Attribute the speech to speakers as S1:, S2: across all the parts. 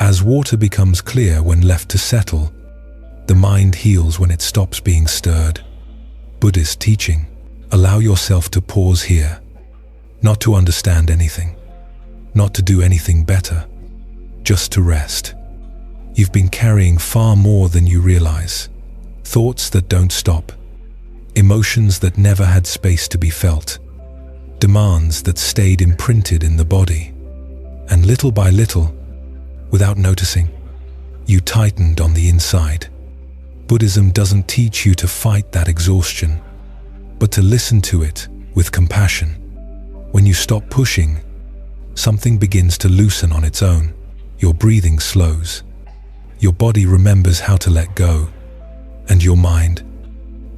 S1: As water becomes clear when left to settle, the mind heals when it stops being stirred. Buddhist teaching: allow yourself to pause here, not to understand anything, not to do anything better, just to rest. You've been carrying far more than you realize. Thoughts that don't stop, emotions that never had space to be felt, demands that stayed imprinted in the body. And little by little, without noticing, you tightened on the inside. Buddhism doesn't teach you to fight that exhaustion, but to listen to it with compassion. When you stop pushing, something begins to loosen on its own. Your breathing slows. Your body remembers how to let go. And your mind,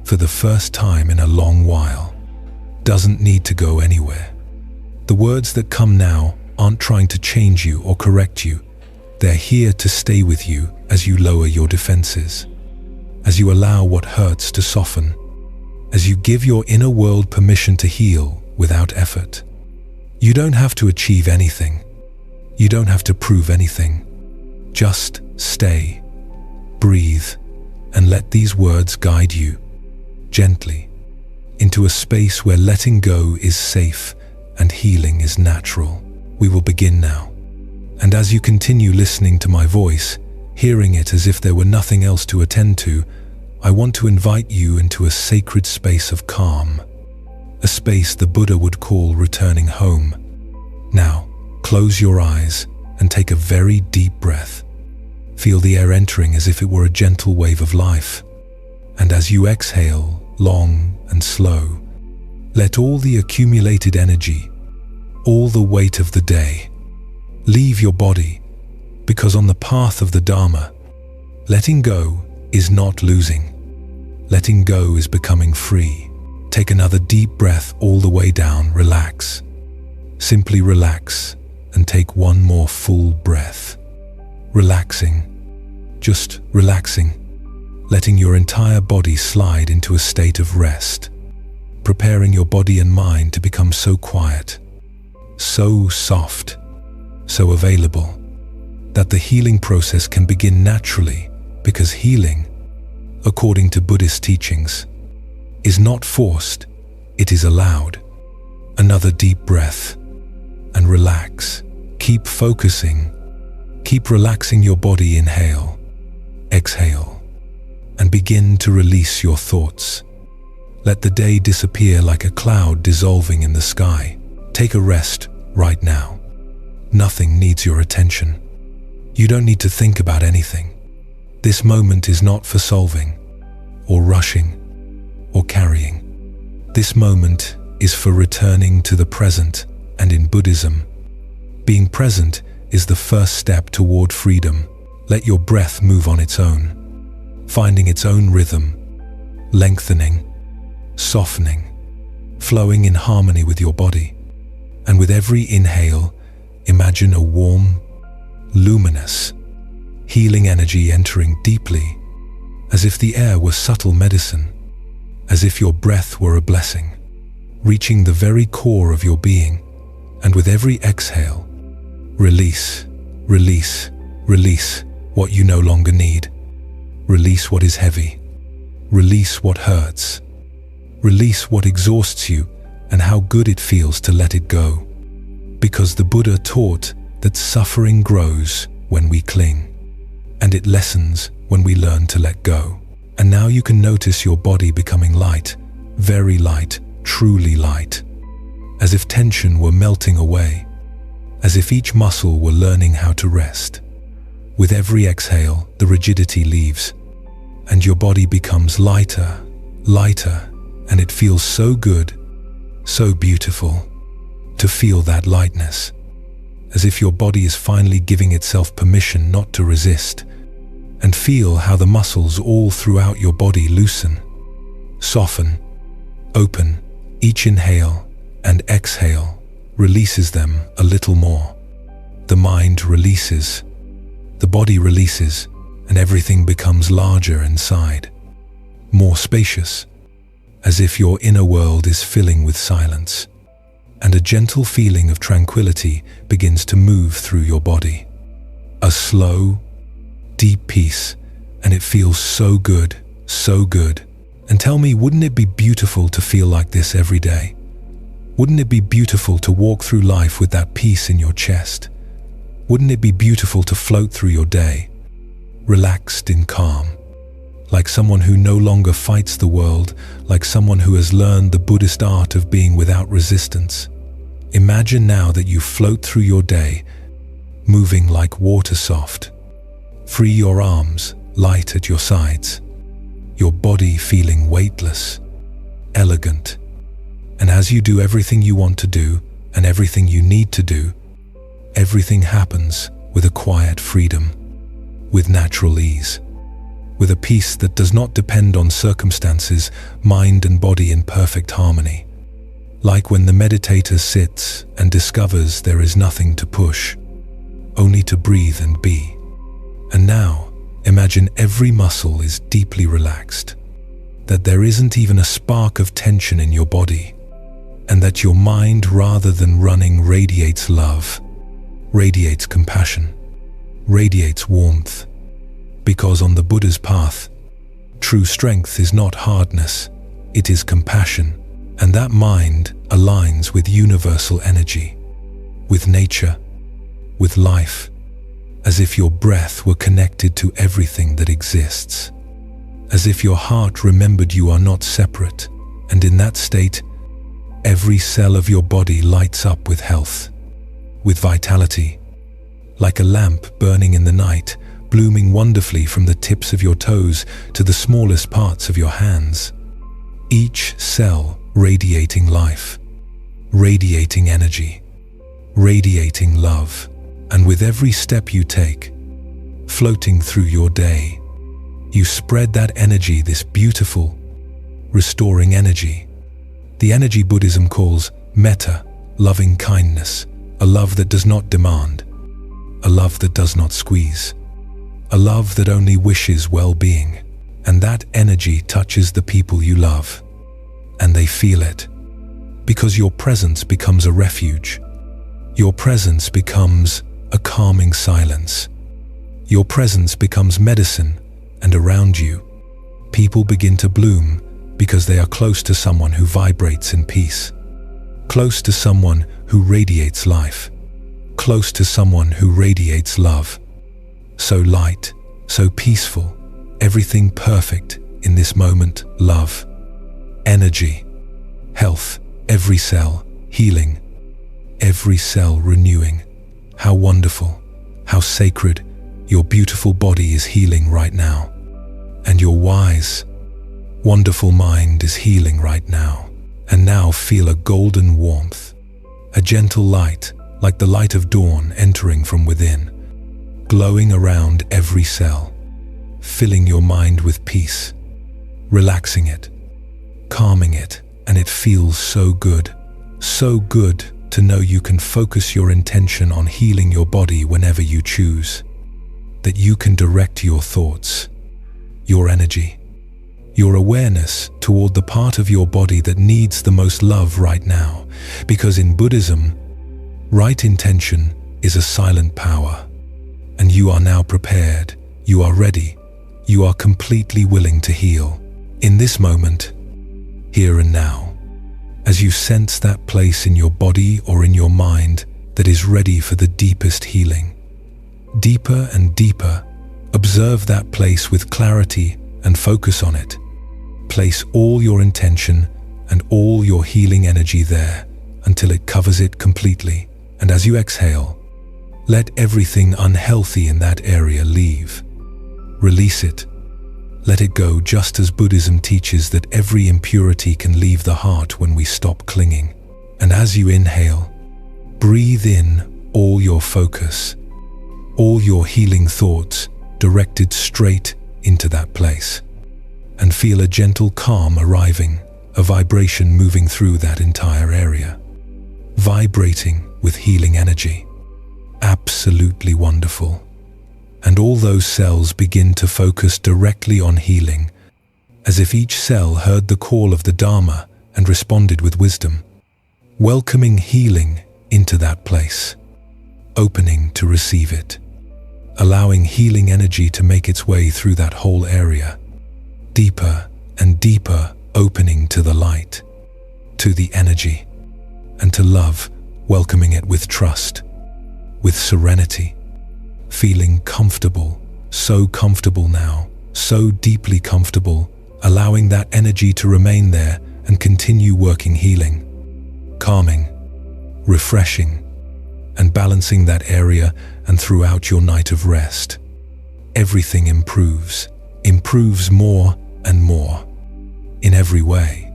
S1: for the first time in a long while, doesn't need to go anywhere. The words that come now aren't trying to change you or correct you. They're here to stay with you as you lower your defenses, as you allow what hurts to soften, as you give your inner world permission to heal without effort. You don't have to achieve anything. You don't have to prove anything. Just stay, breathe, and let these words guide you, gently, into a space where letting go is safe and healing is natural. We will begin now. And as you continue listening to my voice, hearing it as if there were nothing else to attend to, I want to invite you into a sacred space of calm, a space the Buddha would call returning home. Now, close your eyes and take a very deep breath. Feel the air entering as if it were a gentle wave of life. And as you exhale, long and slow, let all the accumulated energy, all the weight of the day, leave your body, because on the path of the Dharma, letting go is not losing. Letting go is becoming free. Take another deep breath all the way down. Relax. Simply relax and take one more full breath. Relaxing. Just relaxing. Letting your entire body slide into a state of rest. Preparing your body and mind to become so quiet, so soft, so available, that the healing process can begin naturally, because healing, according to Buddhist teachings, is not forced, it is allowed. Another deep breath and relax. Keep focusing. Keep relaxing your body. Inhale, exhale, and begin to release your thoughts. Let the day disappear like a cloud dissolving in the sky. Take a rest right now. Nothing needs your attention. You don't need to think about anything. This moment is not for solving, or rushing, or carrying. This moment is for returning to the present, and in Buddhism, being present is the first step toward freedom. Let your breath move on its own, finding its own rhythm, lengthening, softening, flowing in harmony with your body. And with every inhale, imagine a warm, luminous, healing energy entering deeply, as if the air were subtle medicine, as if your breath were a blessing, reaching the very core of your being. And with every exhale, release, release, release what you no longer need. Release what is heavy. Release what hurts. Release what exhausts you and how good it feels to let it go. Because the Buddha taught that suffering grows when we cling, and it lessens when we learn to let go. And now you can notice your body becoming light, very light, truly light, as if tension were melting away, as if each muscle were learning how to rest. With every exhale, the rigidity leaves, and your body becomes lighter, lighter, and it feels so good, so beautiful, to feel that lightness, as if your body is finally giving itself permission not to resist. And feel how the muscles all throughout your body loosen, soften, open. Each inhale and exhale releases them a little more. The mind releases, the body releases, and everything becomes larger inside, more spacious, as if your inner world is filling with silence, and a gentle feeling of tranquility begins to move through your body. A slow, deep peace, and it feels so good, so good. And tell me, wouldn't it be beautiful to feel like this every day? Wouldn't it be beautiful to walk through life with that peace in your chest? Wouldn't it be beautiful to float through your day, relaxed in calm, like someone who no longer fights the world, like someone who has learned the Buddhist art of being without resistance? Imagine now that you float through your day, moving like water soft. Free your arms, light at your sides, your body feeling weightless, elegant. And as you do everything you want to do and everything you need to do, everything happens with a quiet freedom, with natural ease, with a peace that does not depend on circumstances, mind and body in perfect harmony. Like when the meditator sits and discovers there is nothing to push, only to breathe and be. And now, imagine every muscle is deeply relaxed, that there isn't even a spark of tension in your body, and that your mind, rather than running, radiates love, radiates compassion, radiates warmth. Because on the Buddha's path, true strength is not hardness, it is compassion, and that mind aligns with universal energy, with nature, with life, as if your breath were connected to everything that exists, as if your heart remembered you are not separate, and in that state, every cell of your body lights up with health, with vitality, like a lamp burning in the night, blooming wonderfully from the tips of your toes to the smallest parts of your hands. Each cell radiating life, radiating energy, radiating love. And with every step you take, floating through your day, you spread that energy, this beautiful, restoring energy. The energy Buddhism calls metta, loving kindness, a love that does not demand, a love that does not squeeze, a love that only wishes well-being. And that energy touches the people you love, and they feel it, because your presence becomes a refuge. Your presence becomes a calming silence. Your presence becomes medicine, and around you, people begin to bloom because they are close to someone who vibrates in peace, close to someone who radiates life, close to someone who radiates love. So light, so peaceful, everything perfect in this moment, love, energy, health, every cell healing, every cell renewing. How wonderful, how sacred, your beautiful body is healing right now. And your wise, wonderful mind is healing right now. And now feel a golden warmth, a gentle light, like the light of dawn entering from within, glowing around every cell, filling your mind with peace, relaxing it, calming it, and it feels so good to know you can focus your intention on healing your body whenever you choose, that you can direct your thoughts, your energy, your awareness toward the part of your body that needs the most love right now, because in Buddhism, right intention is a silent power, and you are now prepared, you are ready, you are completely willing to heal. In this moment, here and now, as you sense that place in your body or in your mind that is ready for the deepest healing. Deeper and deeper, observe that place with clarity and focus on it. Place all your intention and all your healing energy there until it covers it completely. And as you exhale, let everything unhealthy in that area leave. Release it. Let it go, just as Buddhism teaches that every impurity can leave the heart when we stop clinging. And as you inhale, breathe in all your focus, all your healing thoughts directed straight into that place. And feel a gentle calm arriving, a vibration moving through that entire area, vibrating with healing energy. Absolutely wonderful. And all those cells begin to focus directly on healing, as if each cell heard the call of the Dharma and responded with wisdom, welcoming healing into that place, opening to receive it. allowing healing energy to make its way through that whole area, deeper and deeper, opening to the light, to the energy, and to love, welcoming it with trust, with serenity, feeling comfortable, so comfortable now, so deeply comfortable, allowing that energy to remain there and continue working, healing, calming, refreshing, and balancing that area. And throughout your night of rest, everything improves more and more. In every way,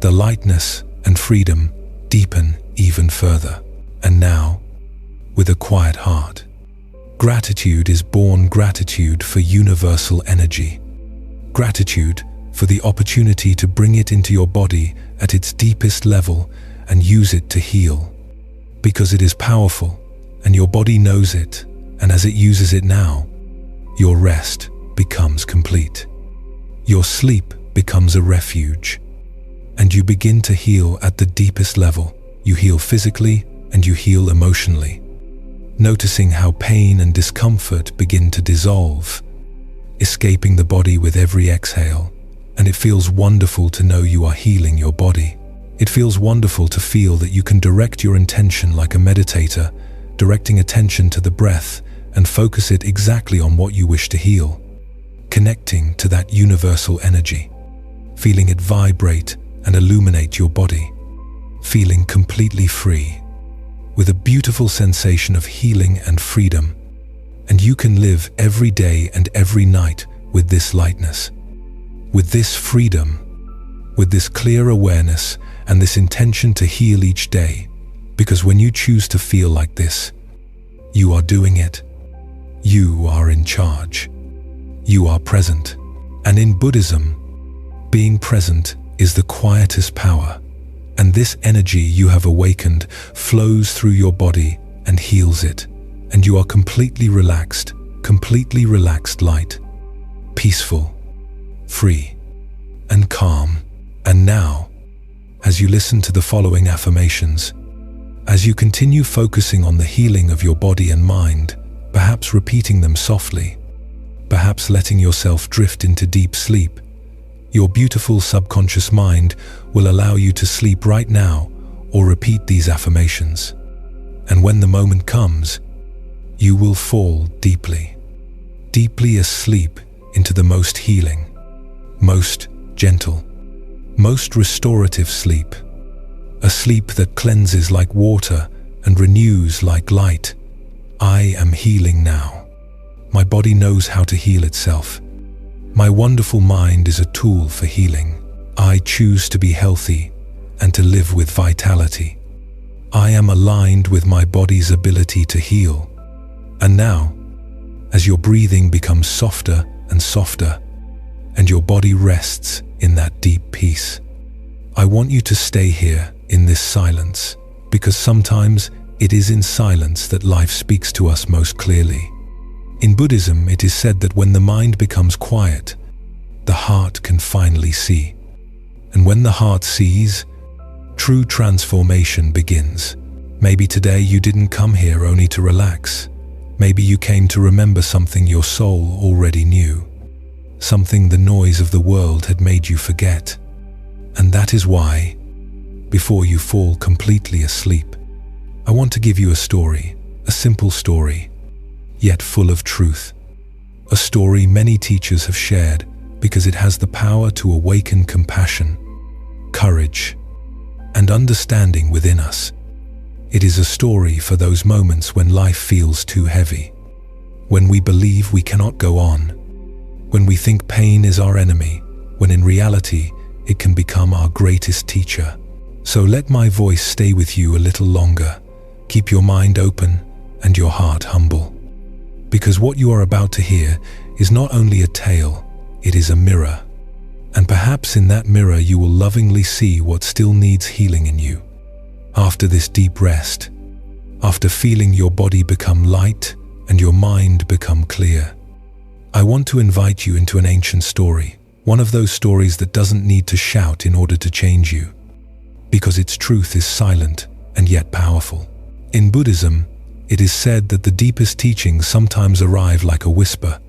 S1: the lightness and freedom deepen even further. And now, with a quiet heart, gratitude is born, gratitude for universal energy, gratitude for the opportunity to bring it into your body at its deepest level and use it to heal, because it is powerful and your body knows it, and as it uses it now, your rest becomes complete. Your sleep becomes a refuge, and you begin to heal at the deepest level. You heal physically and you heal emotionally, noticing how pain and discomfort begin to dissolve, escaping the body with every exhale. And it feels wonderful to know you are healing your body. It feels wonderful to feel that you can direct your intention like a meditator, directing attention to the breath and focus it exactly on what you wish to heal, connecting to that universal energy, feeling it vibrate and illuminate your body, feeling completely free, with a beautiful sensation of healing and freedom. And you can live every day and every night with this lightness, with this freedom, with this clear awareness and this intention to heal each day. Because when you choose to feel like this, you are doing it. You are in charge. You are present. And in Buddhism, being present is the quietest power. And this energy you have awakened flows through your body and heals it. And you are completely relaxed light, peaceful, free, and calm. And now, as you listen to the following affirmations, as you continue focusing on the healing of your body and mind, perhaps repeating them softly, perhaps letting yourself drift into deep sleep, your beautiful subconscious mind will allow you to sleep right now or repeat these affirmations. And when the moment comes, you will fall deeply asleep into the most healing, most gentle, most restorative sleep. A sleep that cleanses like water and renews like light. I am healing now. My body knows how to heal itself. My wonderful mind is a tool for healing. I choose to be healthy and to live with vitality. I am aligned with my body's ability to heal. And now, as your breathing becomes softer and softer, and your body rests in that deep peace, I want you to stay here in this silence, because sometimes it is in silence that life speaks to us most clearly. In Buddhism, it is said that when the mind becomes quiet, the heart can finally see. And when the heart sees, true transformation begins. Maybe today you didn't come here only to relax. Maybe you came to remember something your soul already knew, something the noise of the world had made you forget. And that is why, before you fall completely asleep, I want to give you a story, a simple story, yet full of truth. A story many teachers have shared because it has the power to awaken compassion, courage, and understanding within us. It is a story for those moments when life feels too heavy, when we believe we cannot go on, when we think pain is our enemy, when in reality it can become our greatest teacher. So let my voice stay with you a little longer. Keep your mind open and your heart humble. Because what you are about to hear is not only a tale, it is a mirror. And perhaps in that mirror you will lovingly see what still needs healing in you. After this deep rest, after feeling your body become light and your mind become clear, I want to invite you into an ancient story, one of those stories that doesn't need to shout in order to change you, because its truth is silent and yet powerful. In Buddhism, It is said that the deepest teachings sometimes arrive like a whisper,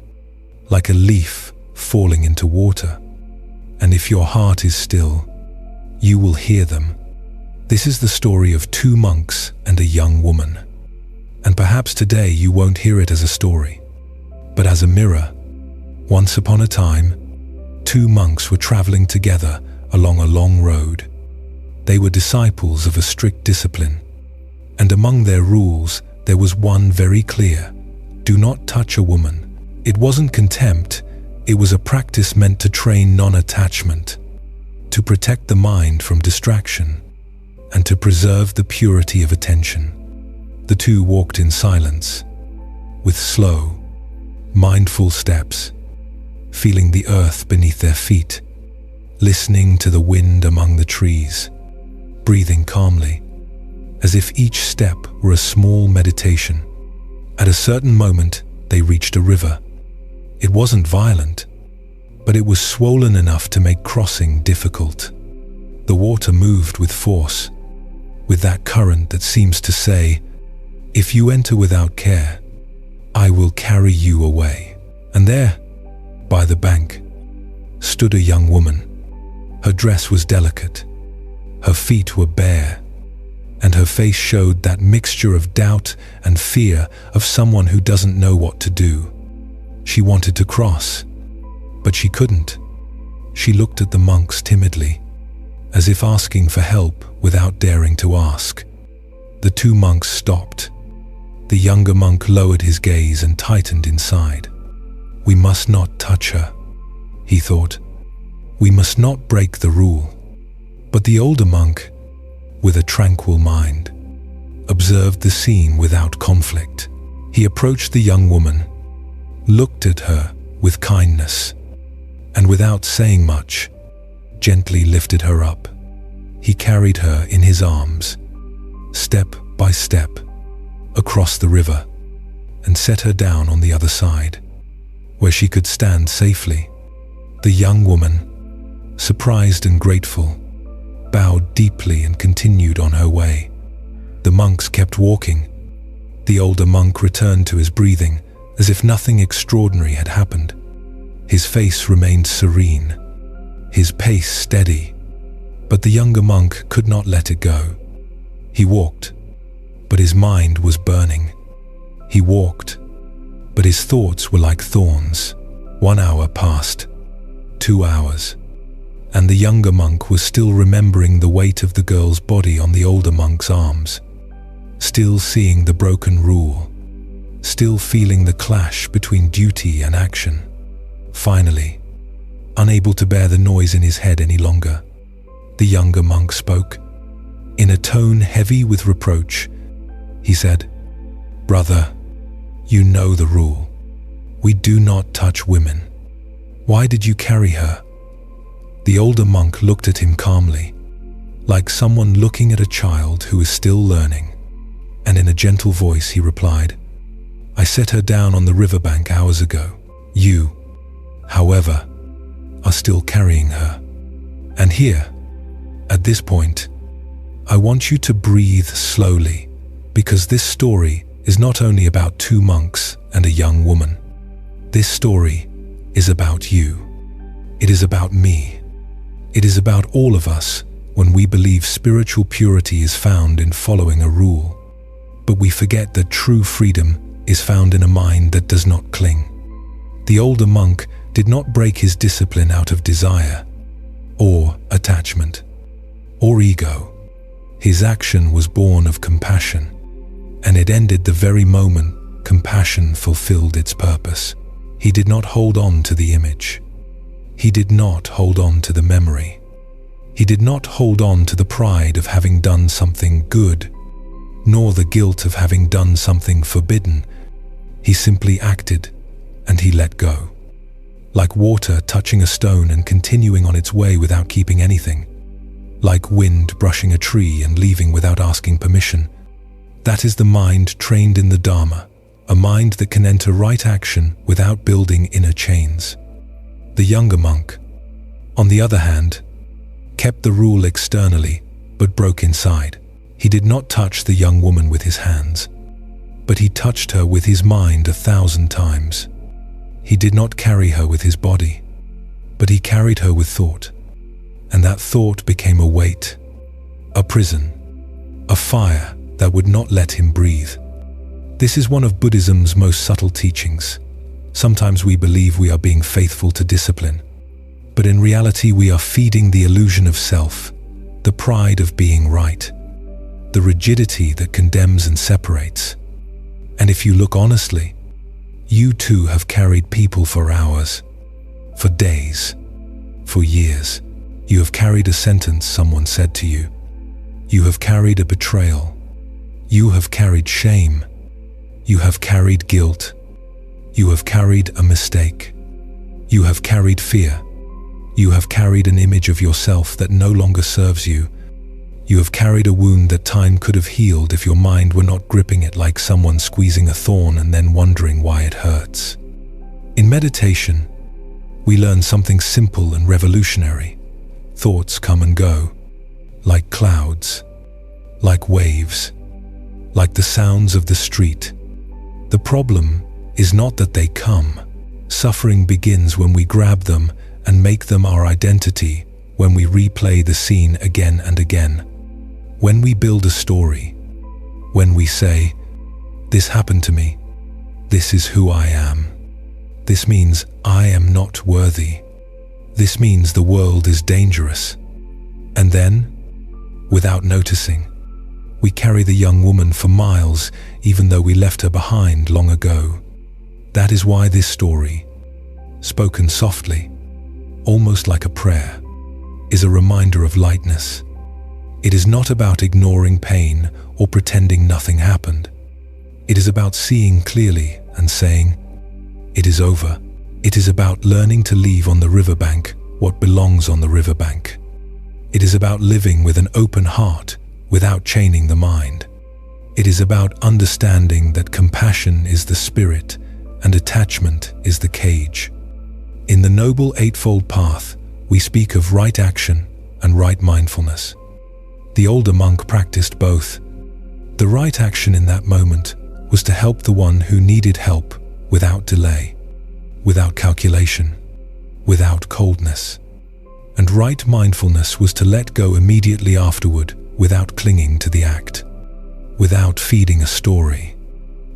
S1: like a leaf falling into water. And if your heart is still, you will hear them. This is the story of two monks and a young woman. And perhaps today you won't hear it as a story, but as a mirror. Once upon a time, two monks were traveling together along a long road. They were disciples of a strict discipline, and among their rules there was one very clear: do not touch a woman. It wasn't contempt, it was a practice meant to train non-attachment, to protect the mind from distraction, and to preserve the purity of attention. The two walked in silence, with slow, mindful steps, feeling the earth beneath their feet, listening to the wind among the trees, breathing calmly, as if each step were a small meditation. At a certain moment, they reached a river. It wasn't violent, but it was swollen enough to make crossing difficult. The water moved with force, with that current that seems to say, if you enter without care, I will carry you away. And there, by the bank, stood a young woman. Her dress was delicate, her feet were bare, and her face showed that mixture of doubt and fear of someone who doesn't know what to do. She wanted to cross, but she couldn't. She looked at the monks timidly, as if asking for help without daring to ask. The two monks stopped. The younger monk lowered his gaze and tightened inside. We must not touch her, he thought. We must not break the rule. But the older monk, with a tranquil mind, observed the scene without conflict. He approached the young woman, looked at her with kindness, and without saying much, gently lifted her up. He carried her in his arms, step by step, across the river, and set her down on the other side, where she could stand safely. The young woman, surprised and grateful, bowed deeply and continued on her way. The monks kept walking. The older monk returned to his breathing, as if nothing extraordinary had happened. His face remained serene, his pace steady, but the younger monk could not let it go. He walked, but his mind was burning. He walked, but his thoughts were like thorns. 1 hour passed, 2 hours, and the younger monk was still remembering the weight of the girl's body on the older monk's arms, still seeing the broken rule, still feeling the clash between duty and action. Finally, unable to bear the noise in his head any longer, the younger monk spoke. In a tone heavy with reproach, he said, "Brother, you know the rule. We do not touch women. Why did you carry her?" The older monk looked at him calmly, like someone looking at a child who is still learning, and in a gentle voice he replied, "I set her down on the riverbank hours ago. You, however, are still carrying her. And here, at this point, I want you to breathe slowly, because this story is not only about two monks and a young woman. This story is about you. It is about me. It is about all of us when we believe spiritual purity is found in following a rule. But we forget that true freedom is found in a mind that does not cling. The older monk did not break his discipline out of desire, or attachment, or ego. His action was born of compassion, and it ended the very moment compassion fulfilled its purpose. He did not hold on to the image. He did not hold on to the memory. He did not hold on to the pride of having done something good, nor the guilt of having done something forbidden. He simply acted, and he let go. Like water touching a stone and continuing on its way without keeping anything. Like wind brushing a tree and leaving without asking permission. That is the mind trained in the Dharma, a mind that can enter right action without building inner chains. The younger monk, on the other hand, kept the rule externally, but broke inside. He did not touch the young woman with his hands, but he touched her with his mind 1,000 times. He did not carry her with his body, but he carried her with thought. And that thought became a weight, a prison, a fire that would not let him breathe. This is one of Buddhism's most subtle teachings. Sometimes we believe we are being faithful to discipline, but in reality we are feeding the illusion of self, the pride of being right, the rigidity that condemns and separates. And if you look honestly, you too have carried people for hours, for days, for years. You have carried a sentence someone said to you. You have carried a betrayal. You have carried shame. You have carried guilt. You have carried a mistake. You have carried fear. You have carried an image of yourself that no longer serves you. You have carried a wound that time could have healed if your mind were not gripping it like someone squeezing a thorn and then wondering why it hurts. In meditation, we learn something simple and revolutionary. Thoughts come and go, like clouds, like waves, like the sounds of the street. The problem is not that they come. Suffering begins when we grab them and make them our identity, when we replay the scene again and again. When we build a story, when we say, "This happened to me, this is who I am. This means I am not worthy. This means the world is dangerous." And then, without noticing, we carry the young woman for miles, even though we left her behind long ago. That is why this story, spoken softly, almost like a prayer, is a reminder of lightness. It is not about ignoring pain or pretending nothing happened. It is about seeing clearly and saying, "It is over." It is about learning to leave on the riverbank what belongs on the riverbank. It is about living with an open heart without chaining the mind. It is about understanding that compassion is the spirit and attachment is the cage. In the Noble Eightfold Path, we speak of right action and right mindfulness. The older monk practiced both. The right action in that moment was to help the one who needed help without delay, without calculation, without coldness. And right mindfulness was to let go immediately afterward without clinging to the act, without feeding a story.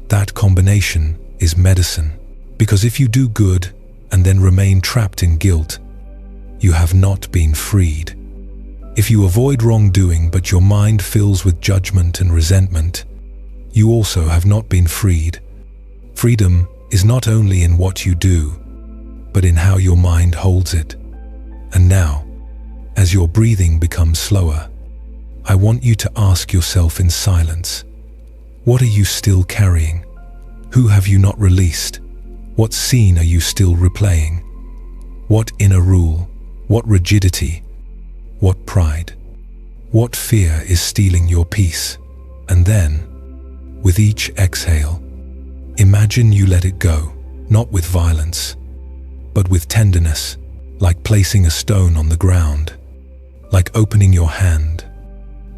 S1: That combination is medicine, because if you do good and then remain trapped in guilt, you have not been freed. If you avoid wrongdoing but your mind fills with judgment and resentment, you also have not been freed. Freedom is not only in what you do, but in how your mind holds it. And now, as your breathing becomes slower, I want you to ask yourself in silence, what are you still carrying? Who have you not released? What scene are you still replaying? What inner rule? What rigidity? What pride? What fear is stealing your peace? And then, with each exhale, imagine you let it go, not with violence, but with tenderness, like placing a stone on the ground, like opening your hand,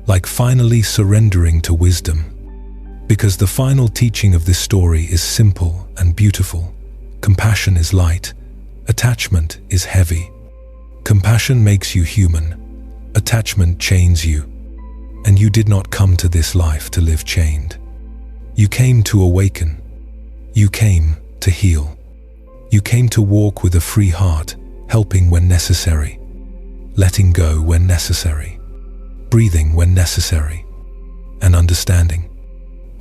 S1: like finally surrendering to wisdom. Because the final teaching of this story is simple and beautiful. Compassion is light, attachment is heavy. Compassion makes you human, attachment chains you. And you did not come to this life to live chained. You came to awaken. You came to heal. You came to walk with a free heart, helping when necessary, letting go when necessary, breathing when necessary, and understanding,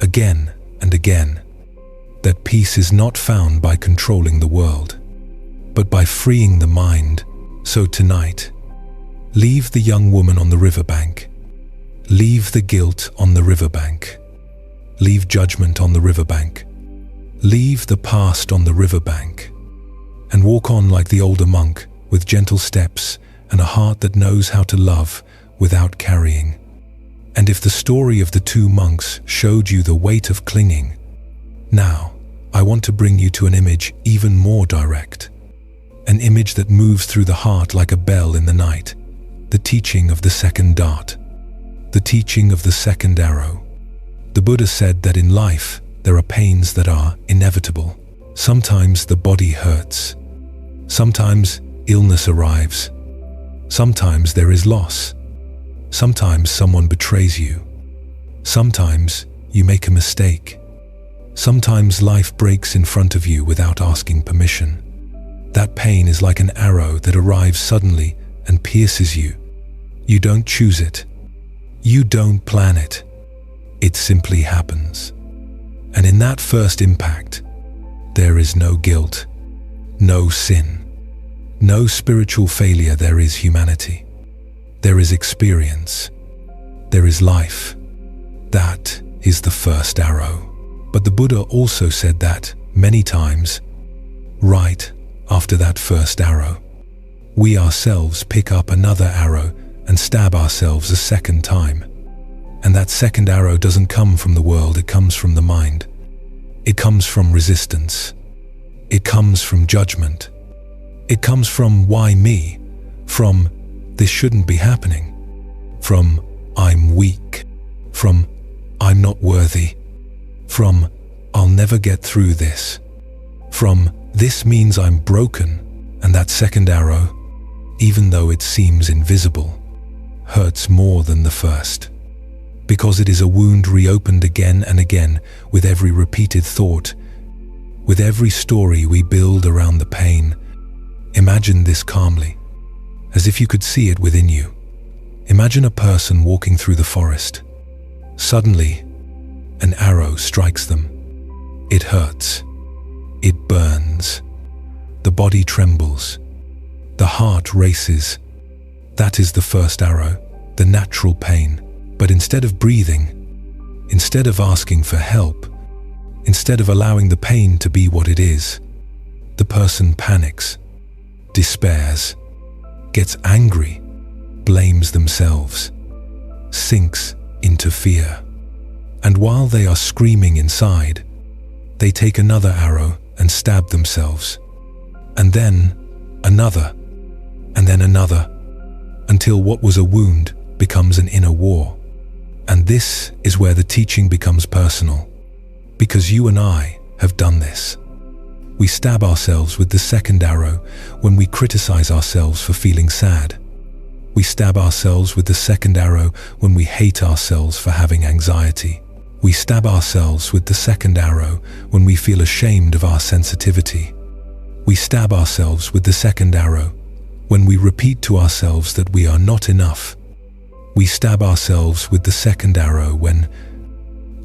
S1: again and again, that peace is not found by controlling the world, but by freeing the mind. So tonight, leave the young woman on the riverbank. Leave the guilt on the riverbank. Leave judgment on the riverbank. Leave the past on the riverbank. And walk on like the older monk, with gentle steps and a heart that knows how to love without carrying. And if the story of the two monks showed you the weight of clinging, now I want to bring you to an image even more direct. An image that moves through the heart like a bell in the night. The teaching of the second dart. The teaching of the second arrow. The Buddha said that in life, there are pains that are inevitable. Sometimes the body hurts. Sometimes illness arrives. Sometimes there is loss. Sometimes someone betrays you. Sometimes you make a mistake. Sometimes life breaks in front of you without asking permission. That pain is like an arrow that arrives suddenly and pierces you. You don't choose it. You don't plan it. It simply happens. And in that first impact, there is no guilt, no sin, no spiritual failure. There is humanity. There is experience. There is life. That is the first arrow. But the Buddha also said that many times, right after that first arrow, we ourselves pick up another arrow and stab ourselves a second time. And that second arrow doesn't come from the world, it comes from the mind. It comes from resistance. It comes from judgment. It comes from why me, from this shouldn't be happening, from I'm weak, from I'm not worthy, from I'll never get through this, from this means I'm broken. And that second arrow, even though it seems invisible, hurts more than the first, because it is a wound reopened again and again with every repeated thought, with every story we build around the pain. Imagine this calmly, as if you could see it within you. Imagine a person walking through the forest. Suddenly, an arrow strikes them. It hurts. It burns. The body trembles. The heart races. That is the first arrow, the natural pain. But instead of breathing, instead of asking for help, instead of allowing the pain to be what it is, the person panics, despairs, gets angry, blames themselves, sinks into fear. And while they are screaming inside, they take another arrow and stab themselves, and then another, and then another, until what was a wound becomes an inner war. And this is where the teaching becomes personal, because you and I have done this. We stab ourselves with the second arrow when we criticize ourselves for feeling sad. We stab ourselves with the second arrow when we hate ourselves for having anxiety. We stab ourselves with the second arrow when we feel ashamed of our sensitivity. We stab ourselves with the second arrow when we repeat to ourselves that we are not enough. We stab ourselves with the second arrow when,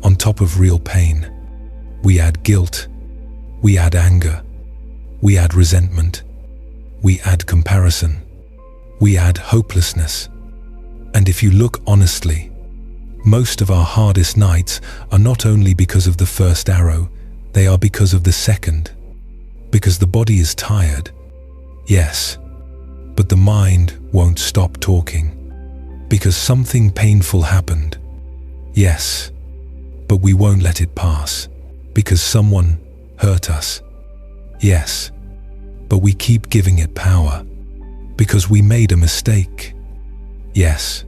S1: on top of real pain, we add guilt, we add anger, we add resentment, we add comparison, we add hopelessness. And if you look honestly, most of our hardest nights are not only because of the first arrow, they are because of the second. Because the body is tired, yes, but the mind won't stop talking. Because something painful happened, yes, but we won't let it pass. Because someone hurt us, yes, but we keep giving it power. Because we made a mistake, yes,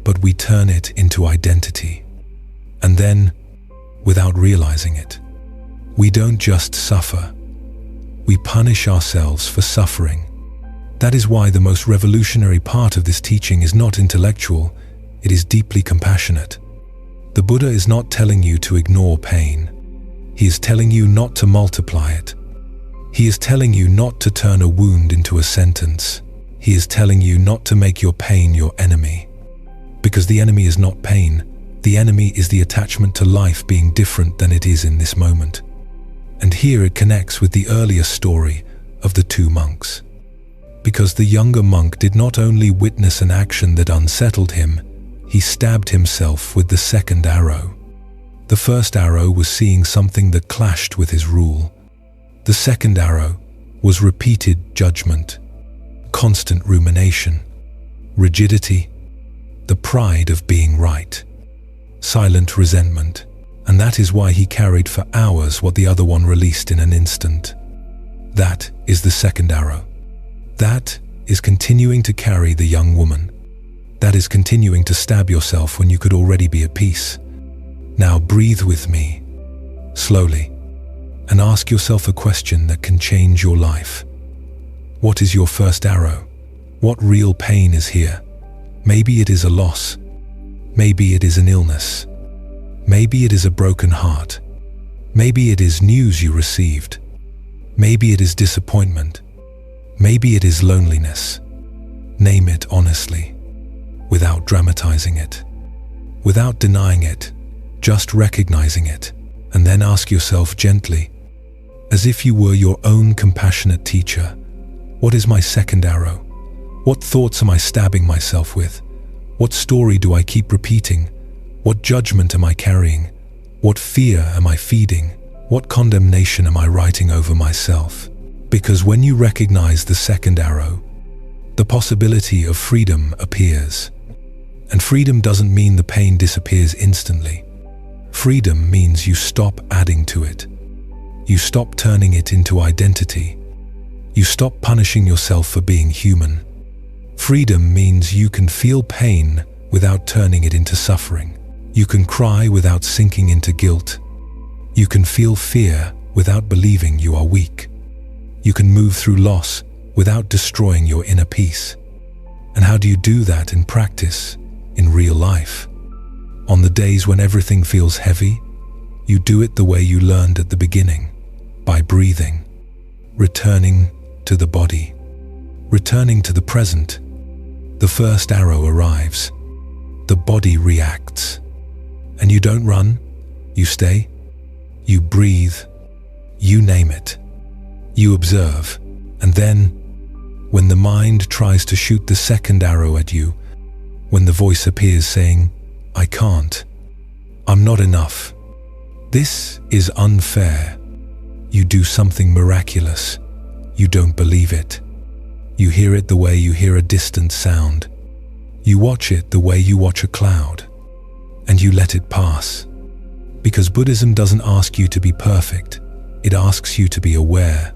S1: but we turn it into identity. And then, without realizing it, we don't just suffer, we punish ourselves for suffering. That is why the most revolutionary part of this teaching is not intellectual, it is deeply compassionate. The Buddha is not telling you to ignore pain. He is telling you not to multiply it. He is telling you not to turn a wound into a sentence. He is telling you not to make your pain your enemy. Because the enemy is not pain, the enemy is the attachment to life being different than it is in this moment. And here it connects with the earlier story of the two monks. Because the younger monk did not only witness an action that unsettled him, he stabbed himself with the second arrow. The first arrow was seeing something that clashed with his rule. The second arrow was repeated judgment, constant rumination, rigidity, the pride of being right, silent resentment, and that is why he carried for hours what the other one released in an instant. That is the second arrow. That is continuing to carry the young woman. That is continuing to stab yourself when you could already be at peace. Now breathe with me. slowly, and ask yourself a question that can change your life. What is your first arrow? What real pain is here? Maybe it is a loss. Maybe it is an illness. Maybe it is a broken heart. Maybe it is news you received. Maybe it is disappointment. Maybe it is loneliness. Name it honestly, without dramatizing it, without denying it, just recognizing it, and then ask yourself gently, as if you were your own compassionate teacher, what is my second arrow? What thoughts am I stabbing myself with? What story do I keep repeating? What judgment am I carrying? What fear am I feeding? What condemnation am I writing over myself? Because when you recognize the second arrow, the possibility of freedom appears. And freedom doesn't mean the pain disappears instantly. Freedom means you stop adding to it. You stop turning it into identity. You stop punishing yourself for being human. Freedom means you can feel pain without turning it into suffering. You can cry without sinking into guilt. You can feel fear without believing you are weak. You can move through loss without destroying your inner peace. And how do you do that in practice, in real life? On the days when everything feels heavy, you do it the way you learned at the beginning, by breathing, returning to the body, returning to the present. The first arrow arrives. The body reacts. And you don't run, you stay, you breathe, you name it, you observe, and then, when the mind tries to shoot the second arrow at you, when the voice appears saying, I can't, I'm not enough, this is unfair, you do something miraculous, you don't believe it, you hear it the way you hear a distant sound, you watch it the way you watch a cloud, and you let it pass. Because Buddhism doesn't ask you to be perfect, it asks you to be aware.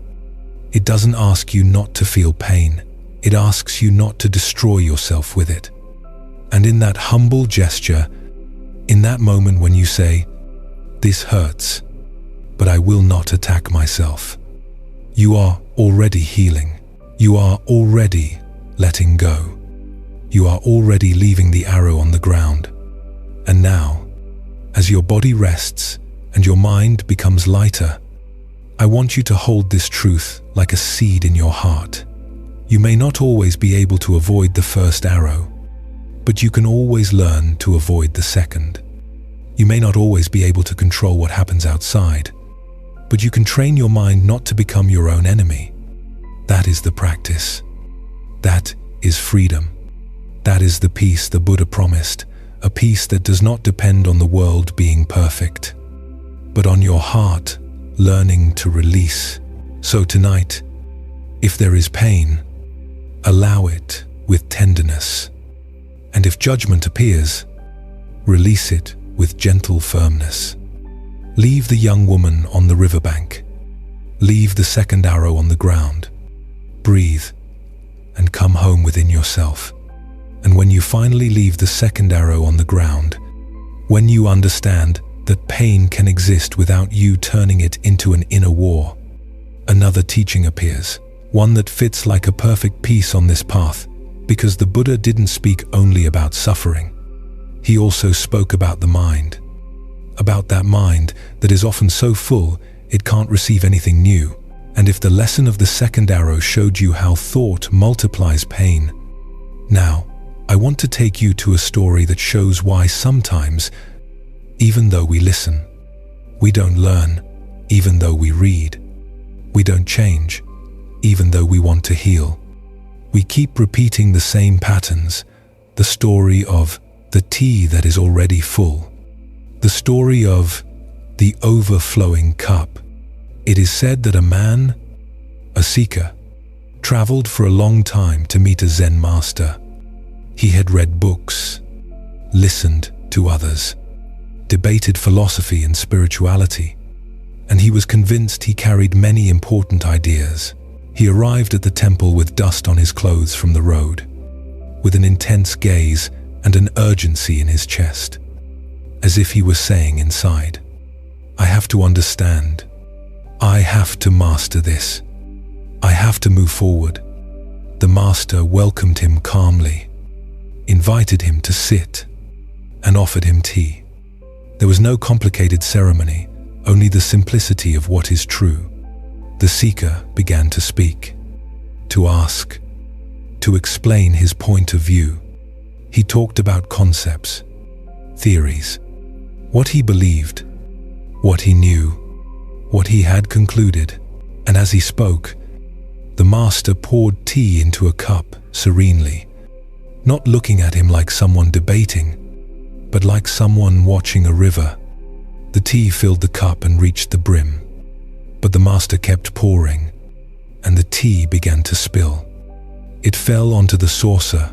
S1: It doesn't ask you not to feel pain, it asks you not to destroy yourself with it. And in that humble gesture, in that moment when you say, this hurts, but I will not attack myself, you are already healing. You are already letting go. You are already leaving the arrow on the ground. And now, as your body rests and your mind becomes lighter, I want you to hold this truth like a seed in your heart. You may not always be able to avoid the first arrow, but you can always learn to avoid the second. You may not always be able to control what happens outside, but you can train your mind not to become your own enemy. That is the practice. That is freedom. That is the peace the Buddha promised, a peace that does not depend on the world being perfect, but on your heart learning to release. So tonight, if there is pain, allow it with tenderness. And if judgment appears, release it with gentle firmness. Leave the young woman on the riverbank. Leave the second arrow on the ground. Breathe and come home within yourself. And when you finally leave the second arrow on the ground, when you understand that pain can exist without you turning it into an inner war, another teaching appears, one that fits like a perfect piece on this path, because the Buddha didn't speak only about suffering. He also spoke about the mind, about that mind that is often so full it can't receive anything new. And if the lesson of the second arrow showed you how thought multiplies pain, now I want to take you to a story that shows why sometimes, even though we listen, we don't learn, even though we read, we don't change, even though we want to heal. We keep repeating the same patterns, the story of the tea that is already full, the story of the overflowing cup. It is said that a man, a seeker, traveled for a long time to meet a Zen master. He had read books, listened to others, debated philosophy and spirituality, and he was convinced he carried many important ideas. He arrived at the temple with dust on his clothes from the road, with an intense gaze and an urgency in his chest, as if he was saying inside, I have to understand. I have to master this. I have to move forward. The master welcomed him calmly, invited him to sit, and offered him tea. There was no complicated ceremony, only the simplicity of what is true. The seeker began to speak, to ask, to explain his point of view. He talked about concepts, theories, what he believed, what he knew, what he had concluded, and as he spoke, the master poured tea into a cup serenely, not looking at him like someone debating, but like someone watching a river. The tea filled the cup and reached the brim, but the master kept pouring, and the tea began to spill. It fell onto the saucer,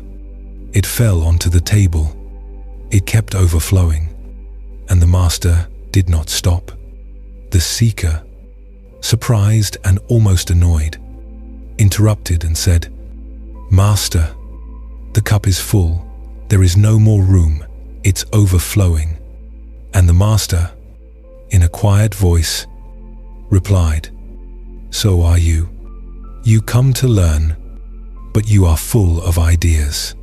S1: it fell onto the table, it kept overflowing, and the master did not stop. The seeker, surprised and almost annoyed, interrupted and said, "Master, the cup is full, there is no more room, it's overflowing." And the master, in a quiet voice, replied, "So are you. You come to learn, but you are full of ideas.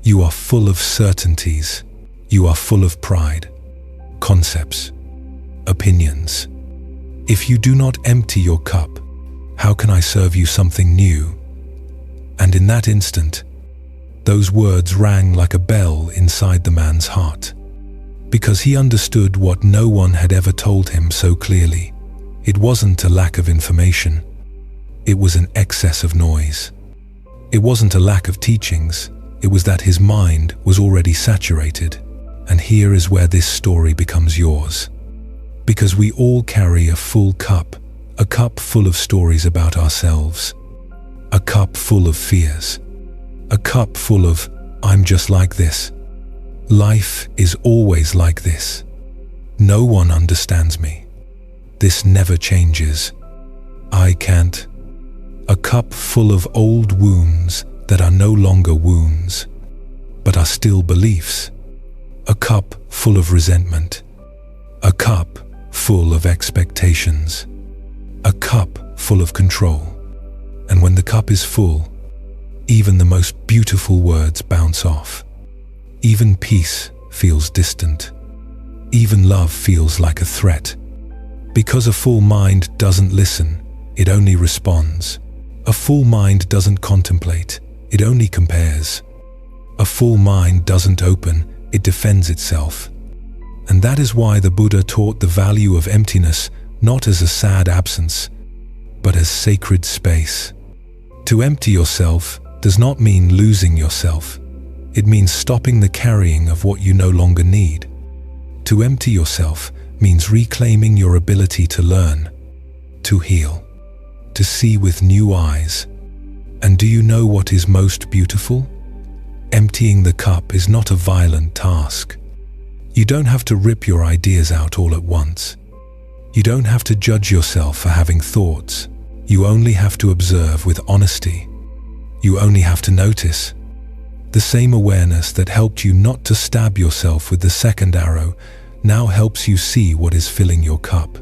S1: You are full of certainties. You are full of pride, concepts, opinions. If you do not empty your cup, how can I serve you something new?" And in that instant, those words rang like a bell inside the man's heart, because he understood what no one had ever told him so clearly. It wasn't a lack of information. It was an excess of noise. It wasn't a lack of teachings. It was that his mind was already saturated. And here is where this story becomes yours. Because we all carry a full cup, a cup full of stories about ourselves, a cup full of fears, a cup full of, "I'm just like this. Life is always like this. No one understands me. This never changes. I can't." A cup full of old wounds that are no longer wounds, but are still beliefs. A cup full of resentment. A cup full of expectations. A cup full of control. And when the cup is full, even the most beautiful words bounce off. Even peace feels distant. Even love feels like a threat. Because a full mind doesn't listen, it only responds. A full mind doesn't contemplate, it only compares. A full mind doesn't open, it defends itself. And that is why the Buddha taught the value of emptiness not as a sad absence, but as sacred space. To empty yourself does not mean losing yourself. It means stopping the carrying of what you no longer need. To empty yourself means reclaiming your ability to learn, to heal, to see with new eyes. And do you know what is most beautiful? Emptying the cup is not a violent task. You don't have to rip your ideas out all at once. You don't have to judge yourself for having thoughts. You only have to observe with honesty. You only have to notice. The same awareness that helped you not to stab yourself with the second arrow now helps you see what is filling your cup.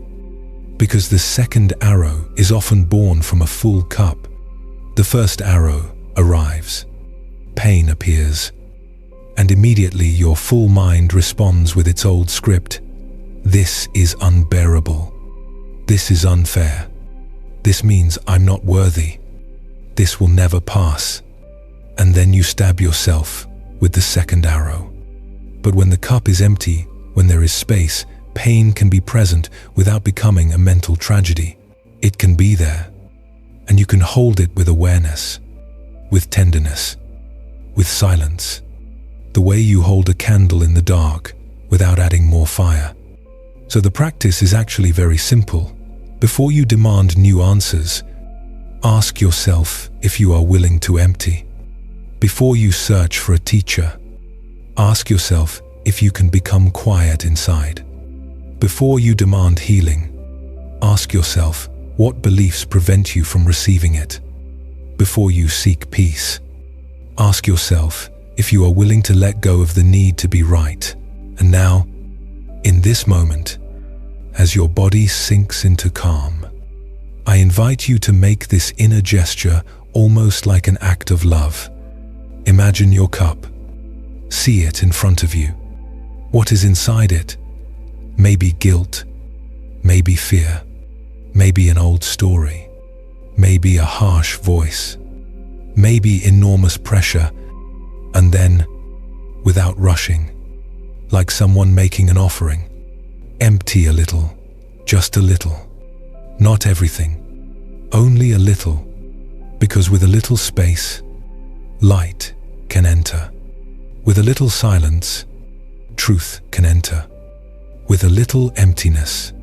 S1: Because the second arrow is often born from a full cup. The first arrow arrives. Pain appears. And immediately your full mind responds with its old script. This is unbearable. This is unfair. This means I'm not worthy. This will never pass. And then you stab yourself with the second arrow. But when the cup is empty, when there is space, pain can be present without becoming a mental tragedy. It can be there, and you can hold it with awareness, with tenderness, with silence, the way you hold a candle in the dark without adding more fire. So the practice is actually very simple. Before you demand new answers, ask yourself if you are willing to empty. Before you search for a teacher, ask yourself if you can become quiet inside. Before you demand healing, ask yourself what beliefs prevent you from receiving it. Before you seek peace, ask yourself if you are willing to let go of the need to be right. And now, in this moment, as your body sinks into calm. I invite you to make this inner gesture almost like an act of love. Imagine your cup. See it in front of you. What is inside it? Maybe guilt, maybe fear, maybe an old story, maybe a harsh voice, maybe enormous pressure, and then, without rushing, like someone making an offering, empty a little, just a little. Not everything, only a little, because with a little space, light can enter. With a little silence, truth can enter. With a little emptiness,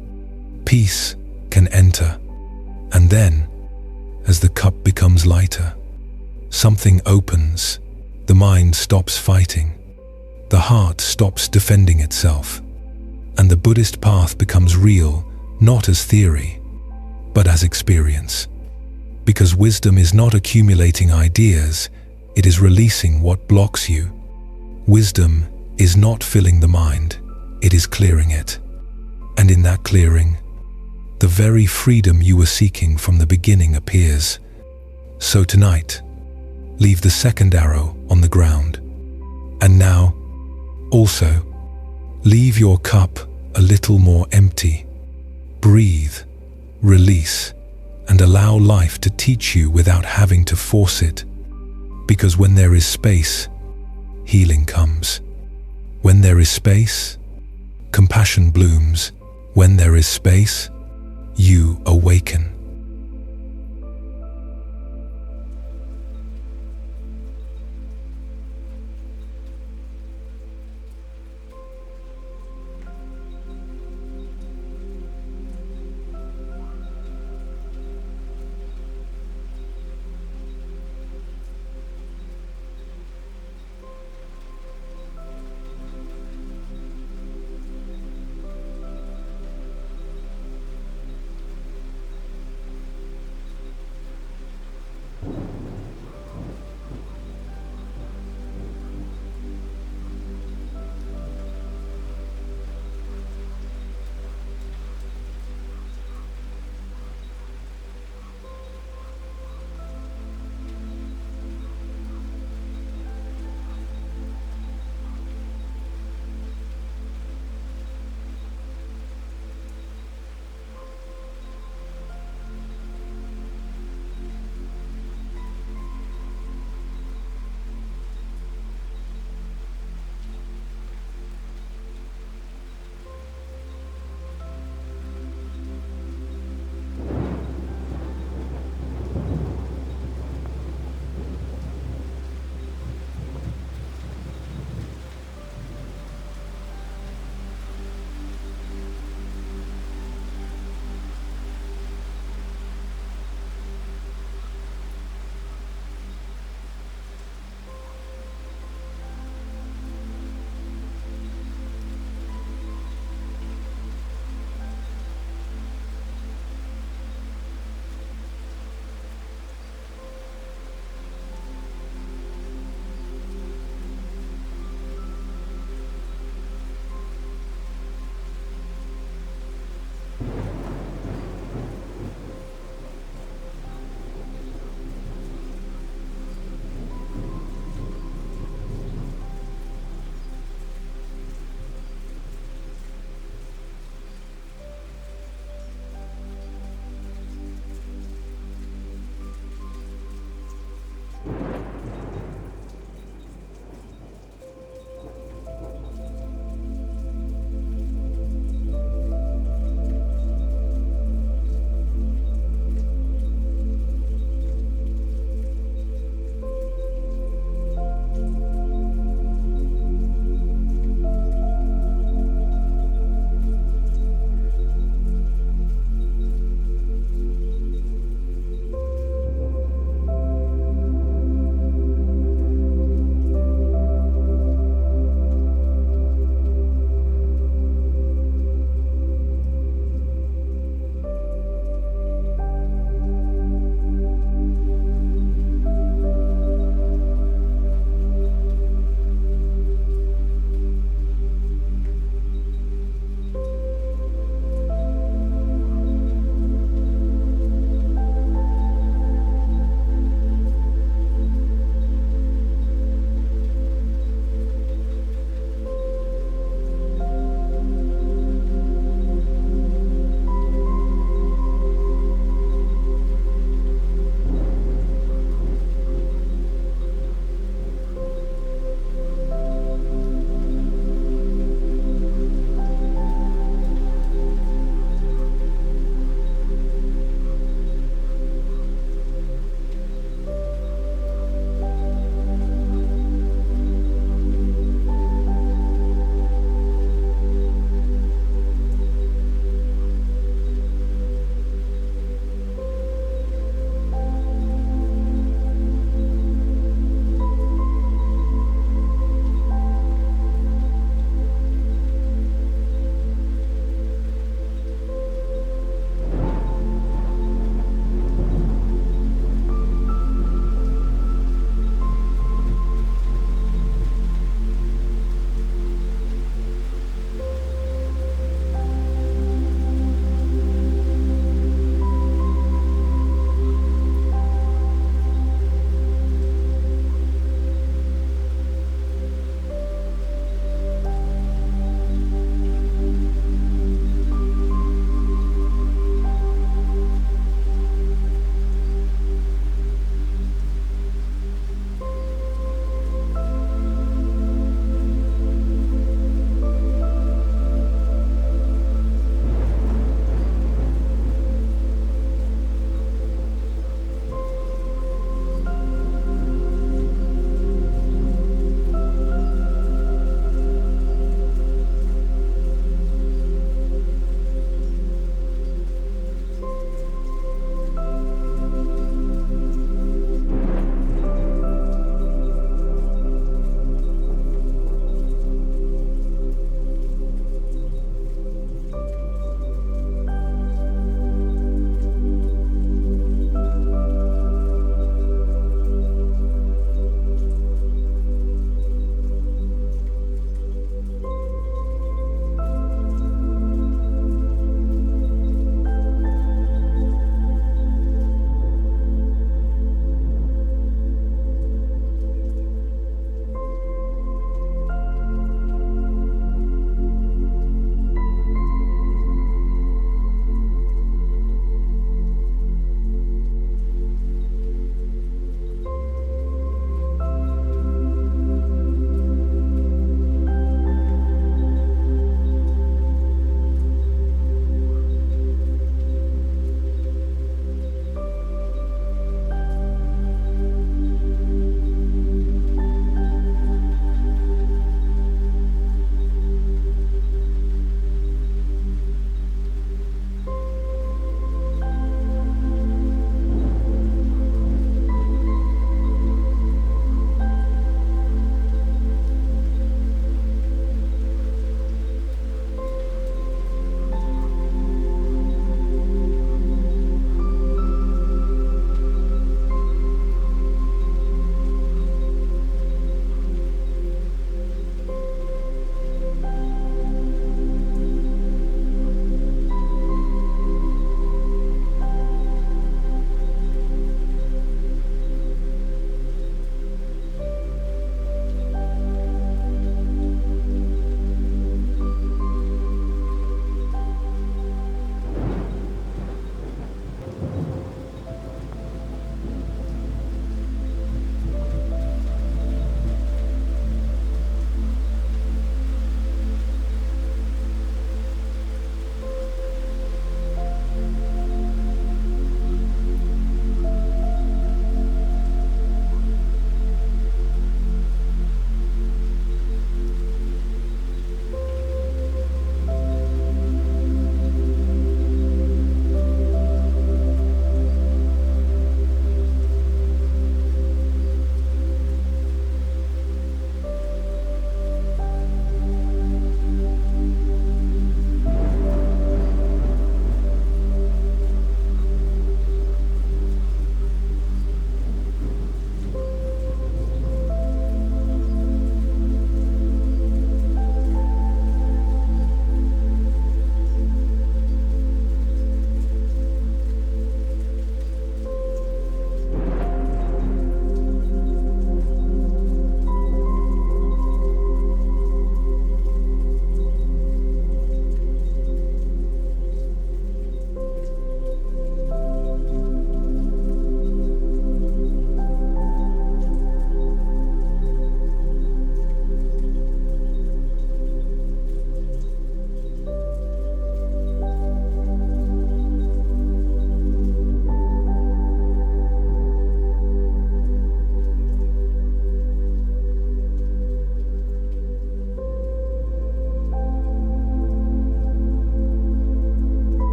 S1: peace can enter. And then, as the cup becomes lighter, something opens. The mind stops fighting. The heart stops defending itself. And the Buddhist path becomes real, not as theory, but as experience. Because wisdom is not accumulating ideas, it is releasing what blocks you. Wisdom is not filling the mind, it is clearing it. And in that clearing, the very freedom you were seeking from the beginning appears. So tonight, leave the second arrow on the ground. And now, also, leave your cup a little more empty. Breathe, release, and allow life to teach you without having to force it. Because when there is space, healing comes. When there is space, compassion blooms. When there is space, you awaken.